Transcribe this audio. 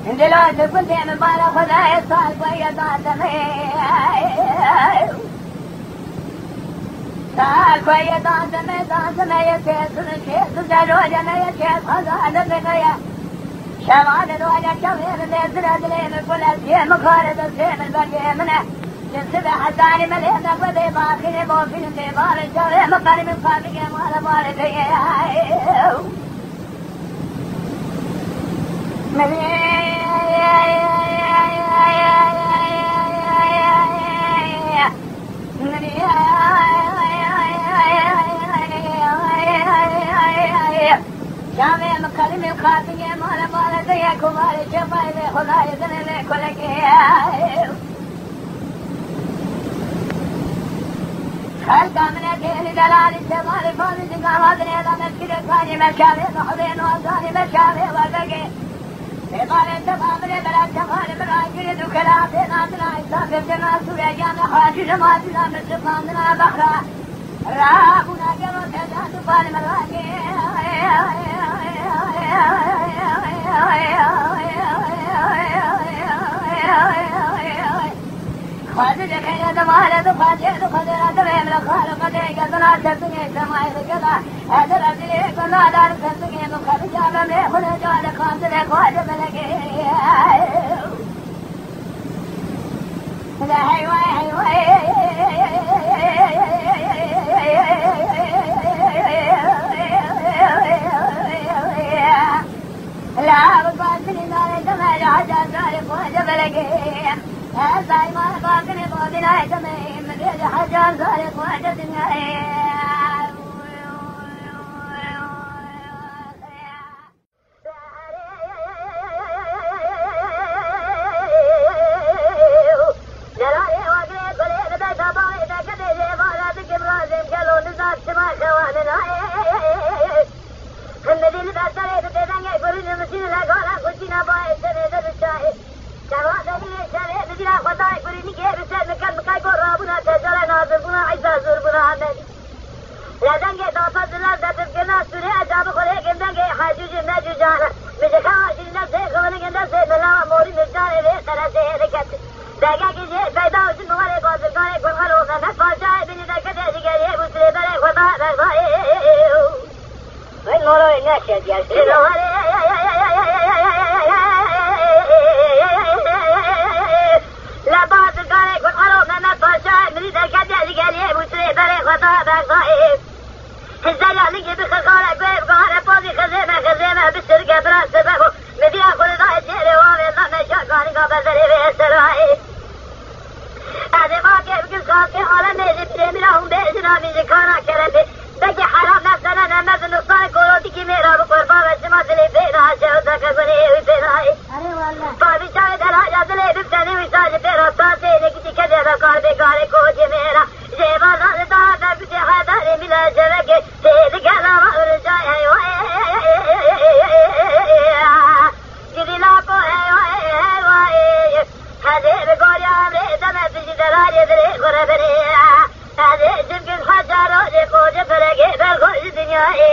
دلوقتي كنت من بالا خداي صار ويا دادمي يسيس جلوجة ما يسيس هذا الدنيا شمال الوجه كبير ليزرع دليل كل شيء مخارج الشيء من بقي منه السبح الثاني ملينا بدي باخي بوفين دبار الشوي مقاري من فابقي مال مالتي شامي مكلمي وخاطئي مال مالتي كباري شفايلي خداي دنيلي كلكي خلقا من اجيلي دلالي شمالي فاضي جنغاماتني هذا مسكي دكاني مشاري محضين وانساني مشاري وردقي بقال انتقامني بلا شمالي براجري دكلا بيناتنا إساف الجنة سوريا جانا خاشي جماتنا مستقامنا بخرا رابنا جمع تجان دفال مراجي خاطر خير دمال دفاجر دفاجر دمال خالق ديك دنا تسني سماي كذا هذا الذي كنا دار تسني مخرج على من خرج على خاطر خواجه ملكي لا هي لا بقاتني نار دمال حاجة دار خواجه ملكي هذا ما باقني بودنا جميع مدير حجر زارق وجدنا Yeah.